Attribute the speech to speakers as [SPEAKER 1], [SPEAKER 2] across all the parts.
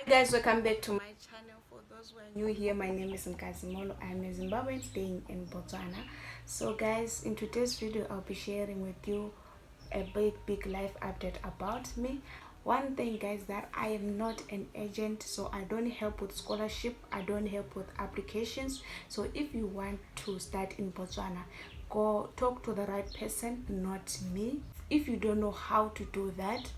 [SPEAKER 1] Guys, welcome back to my channel. For those who are new here, my name is Nkazimolo. I'm a Zimbabwean staying in Botswana. So guys, in today's video I'll be sharing with you a big life update about me. One thing guys, that I am not an agent, so I don't help with scholarship, I don't help with applications. So if you want to start in Botswana, go talk to the right person, not me. If you don't know how to do that,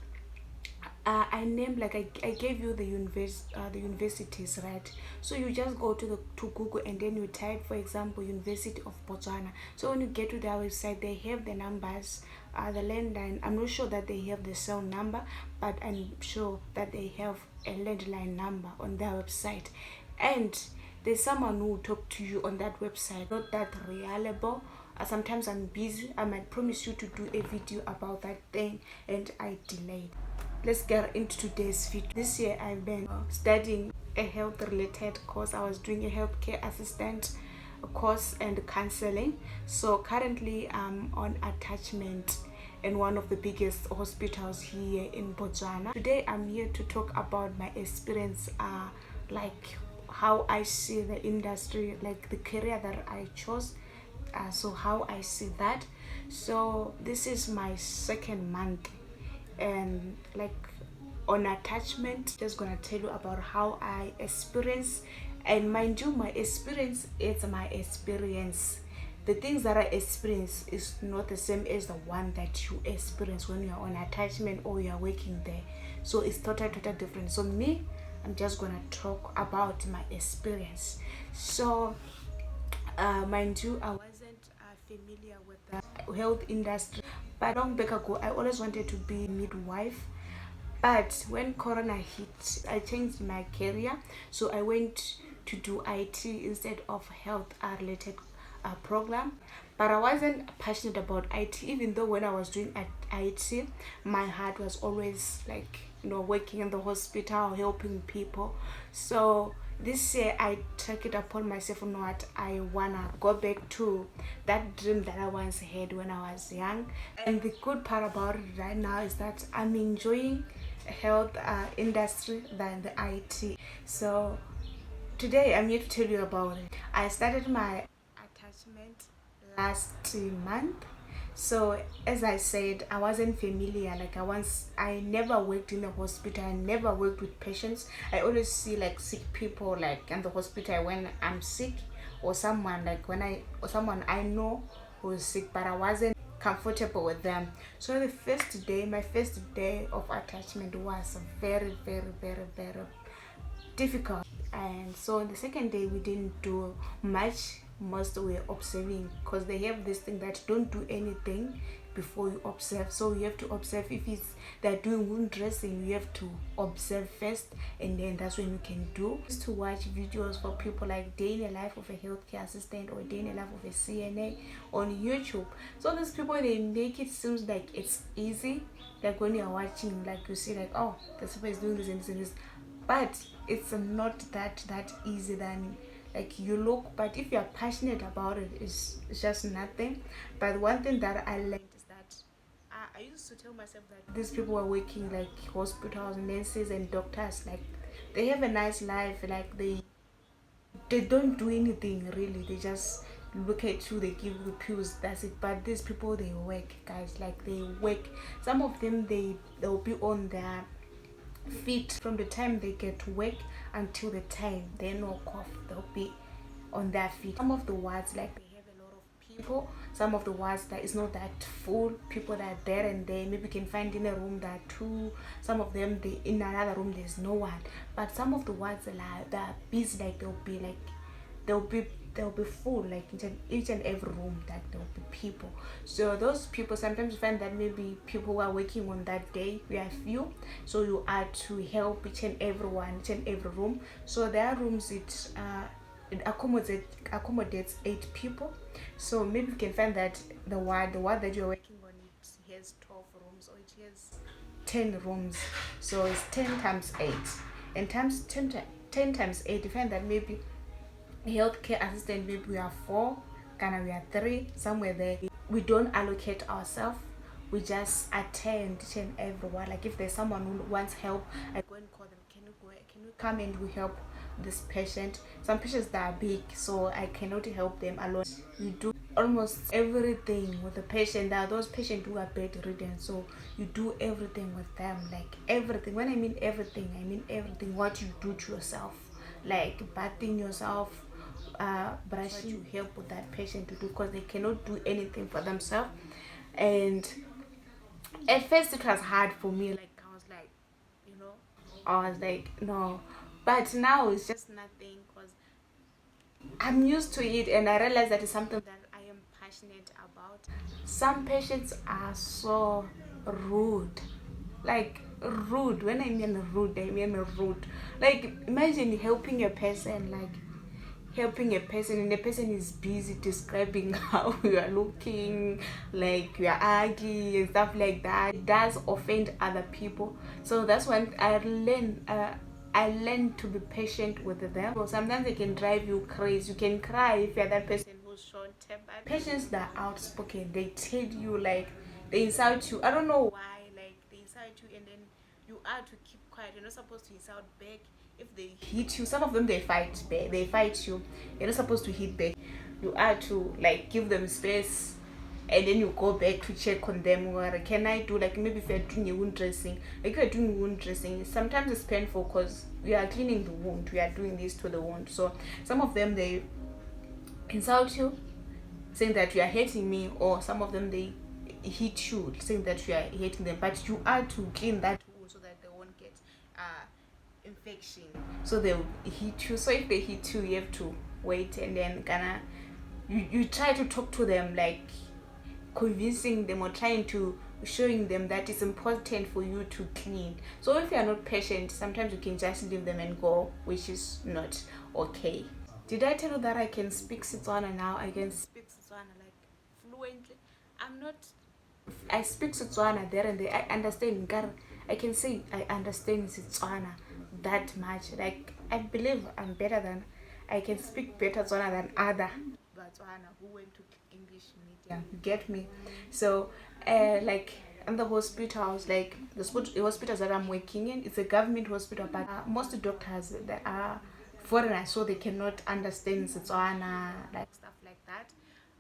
[SPEAKER 1] I named, like I gave you the universities, right? So you just go to Google and then you type, for example, University of Botswana. So when you get to their website, they have the numbers, the landline. I'm not sure that they have the cell number, but I'm sure that they have a landline number on their website. And there's someone who will talk to you on that website. Not that reliable. Sometimes I'm busy. I might promise you to do a video about that thing and I delayed. Let's get into today's video. This year I've been studying a health related course. I was doing a healthcare assistant course and counseling. So currently I'm on attachment in one of the biggest hospitals here in Botswana. Today I'm here to talk about my experience, like how I see the industry, like the career that I chose. So how I see that. So this is my second month and like on attachment. Just gonna tell you about how I experience, and mind you, my experience is my experience. The things that I experience is not the same as the one that you experience when you're on attachment or you're working there. So it's totally different. So me, I'm just gonna talk about my experience. So mind you, I wasn't familiar with the health industry, but long back ago I always wanted to be a midwife. But when corona hit, I changed my career, so I went to do IT instead of health related program. But I wasn't passionate about IT, even though when I was doing IT, my heart was always like, working in the hospital, helping people. So this year I took it upon myself, what I wanna go back to that dream that I once had when I was young. And the good part about it right now is that I'm enjoying health industry than the IT. So today I'm here to tell you about it. I started my attachment last month. So as I said, I wasn't familiar. Like I never worked in a hospital. I never worked with patients. I always see like sick people like in the hospital when I'm sick, or someone like or someone I know who's sick, but I wasn't comfortable with them. So my first day of attachment was very difficult. And so the second day we didn't do much. Most were observing, because they have this thing that don't do anything before you observe. So you have to observe. If they're doing wound dressing, you have to observe first, and then that's when you can do. Just to watch videos for people like day in the life of a healthcare assistant or day in the life of a CNA on YouTube. So these people, they make it seems like it's easy. Like when you're watching, like you see like, oh, this person is doing this and this and this, but it's not that easy than like you look. But if you're passionate about it, it's just nothing. But one thing that I learned is that I used to tell myself that these people are working like hospitals, nurses and doctors, like they have a nice life, like they don't do anything really, they just look at you, they give you pills, that's it. But these people, they work, guys, like they work. Some of them, they'll be on their feet from the time they get to work until the time they knock off, they'll be on their feet. Some of the wards, like they have a lot of people. Some of the wards that is not that full, people that are there and there, maybe you can find in a room that are two. Some of them, they in another room there's no one. But some of the wards they're busy, like they'll be full, like in each and every room, that there will be people. So those people, sometimes you find that maybe people who are working on that day, we are few, so you are to help each and every one, each and every room. So there are rooms, it accommodates 8 people. So maybe you can find that the ward that you're working on, it has 12 rooms, or it has 10 rooms. So it's 10 times 8, and times 10 times 8, you find that maybe healthcare assistant, maybe we are 4, Ghana we are 3, somewhere there. We don't allocate ourselves, we just attend each and everyone. Like if there's someone who wants help, I go and call them, can you go can you come and we help this patient? Some patients that are big, so I cannot help them alone. You do almost everything with the patient. There are those patients who are bedridden, so you do everything with them, like everything. When I mean everything, I mean everything. What you do to yourself, like bathing yourself, brushing, you help with that patient to do, because they cannot do anything for themselves. And at first it was hard for me, like I was like, I was like, no, but now it's just nothing, because I'm used to it, and I realize that it's something that I am passionate about. Some patients are so rude, like rude. When I mean rude, I mean rude. Like imagine helping a person, and the person is busy describing how you are looking, like you are ugly and stuff like that. It does offend other people, so that's when I learned to be patient with them. So sometimes they can drive you crazy. You can cry if you're that person who's short tempered. Patients that are outspoken, they tell you, like they insult you. I don't know why, like they insult you, and then you are to keep quiet. You're not supposed to insult back. If they hit you, some of them they fight back. They fight you. You're not supposed to hit back. You are to like give them space, and then you go back to check on them. What can I do? Like maybe if you're doing a wound dressing, like if you're doing wound dressing, sometimes it's painful because we are cleaning the wound. We are doing this to the wound. So some of them they insult you, saying that you are hating me, or some of them they hit you, saying that you are hating them. But you are to clean that wound so that they won't get infection. So they'll hit you. So if they hit you, you have to wait, and then you try to talk to them, like convincing them or trying to showing them that it's important for you to clean. So if you are not patient, sometimes you can just leave them and go, which is not okay. Did I tell you that I can speak Setswana now? I can speak Setswana like fluently. I'm not. I speak Setswana there and there. I understand. I can say I understand Setswana that much. Like I believe I'm better than. I can speak better Tswana than other Botswana who went to English medium. You get me? So, like in the hospitals, like the hospitals that I'm working in, it's a government hospital, but most doctors that are foreigners, so they cannot understand Setswana, like stuff like that.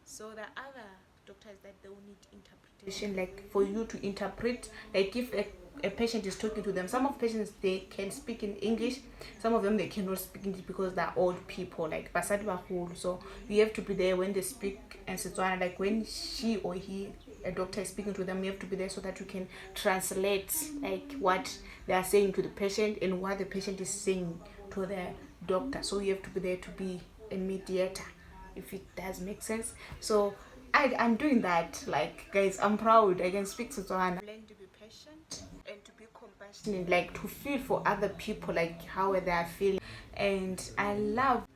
[SPEAKER 1] So the other doctors that they will need interpretation, like for you to interpret, like if a patient is talking to them. Some of patients they can speak in English, some of them they cannot speak English because they're old people, like basadi baholo. So you have to be there when they speak in Setswana, like when she or he, a doctor, is speaking to them. You have to be there so that you can translate like what they are saying to the patient and what the patient is saying to the doctor. So you have to be there to be a mediator, if it does make sense. So I'm doing that. Like guys, I'm proud. I can speak Setswana. Learn to be patient and to be compassionate, like to feel for other people, like how they are feeling. And I love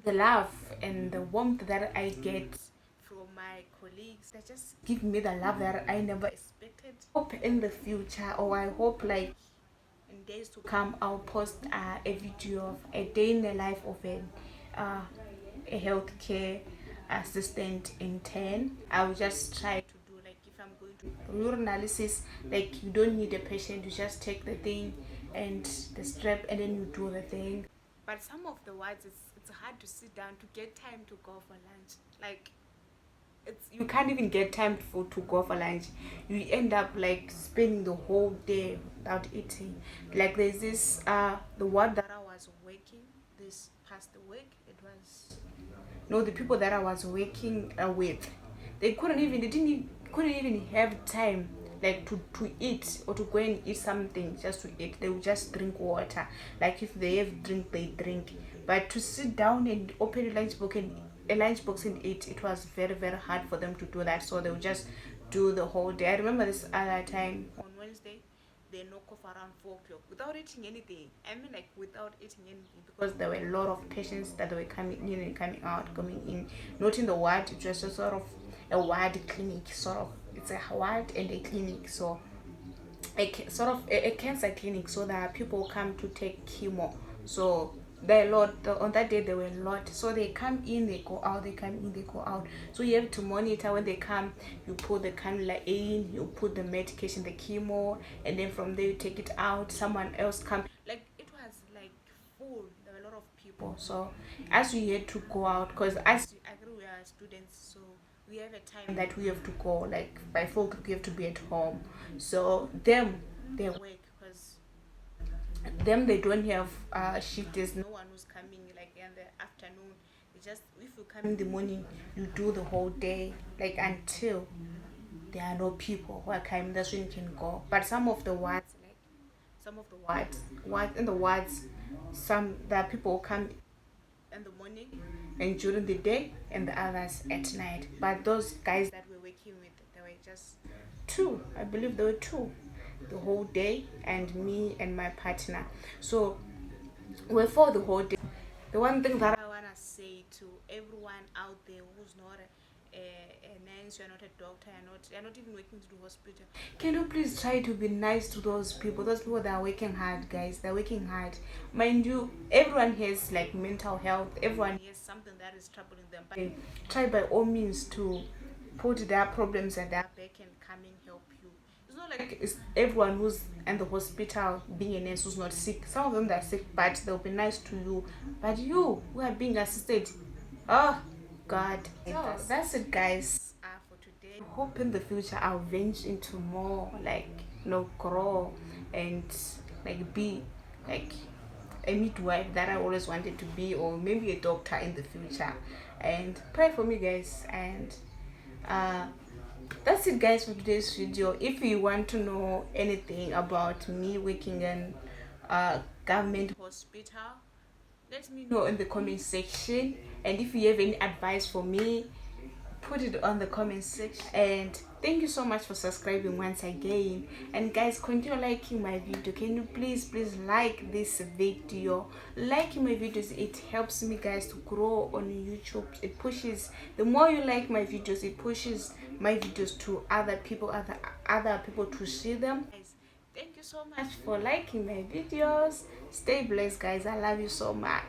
[SPEAKER 1] the love and the warmth that I get from my colleagues. They just give me the love that I never expected. Hope in the future, or I hope like in days to come, I'll post a video of a day in the life of a healthcare assistant intern. I will just try to do, like if I'm going to rural analysis, like you don't need a patient, you just take the thing and the strap, and then you do the thing. But some of the words, it's hard to sit down to get time to go for lunch. Like you can't even get time to go for lunch. You end up like spending the whole day without eating. Like there's this the ward that I was working this past week, it was no, the people that I was working with, they couldn't even have time like to eat or to go and eat something just to eat. They would just drink water. Like if they have drink, they drink. But to sit down and open a lunchbox and eat, it was very very hard for them to do that. So they would just do the whole day. I remember this other time on Wednesday, they knock off around 4 o'clock without eating anything. I mean, like without eating anything, because there were a lot of patients that were coming in and coming out, coming in. Not in the ward, it was just sort of a ward clinic, sort of. It's a ward and a clinic, so sort of a cancer clinic. So that people come to take chemo. So there are a lot on that day. There were a lot, so they come in, they go out, they come in, they go out. So you have to monitor when they come. You put the cannula in, you put the medication, the chemo, and then from there you take it out. Someone else come. Like it was like full. There were a lot of people. So as we had to go out, because as I agree we are students, so we have a time that we have to go. Like by 4 o'clock, we have to be at home. So them, they work because them they don't have shift. There's no one who's coming like in the afternoon. It's just if you come in the morning, you do the whole day like until there are no people who are coming. That's when you can go. But some of the wards, like some of the wards in the wards, some there are people who come in the morning and during the day, and the others at night. But those guys that we're working with, they were just two. I believe there were two the whole day, and me and my partner. So we're for the whole day. The one thing that I want to say to everyone out there who's not a nurse, you're not a doctor, you're not even working to the hospital, can you please try to be nice to those people? Those people that are working hard, guys, they're working hard. Mind you, everyone has like mental health, everyone has something that is troubling them, but try by all means to put their problems at their back and come and help you. It's not like it's everyone who's in the hospital being a nurse who's not sick. Some of them are sick, but they'll be nice to you. But you who are being assisted, oh God. So that's it, guys. For today, I hope in the future I'll venture into more, like grow and like be like a midwife that I always wanted to be, or maybe a doctor in the future. And pray for me, guys. And uh that's it, guys, for today's video. If you want to know anything about me working in government hospital, let me know in the comment section. And if you have any advice for me, put it on the comment section. And thank you so much for subscribing once again. And guys, continue liking my video. Can you please like this video? Liking my videos, it helps me, guys, to grow on YouTube. It pushes, the more you like my videos, it pushes my videos to other people, other people to see them. Guys, thank you so much for liking my videos. Stay blessed, guys. I love you so much.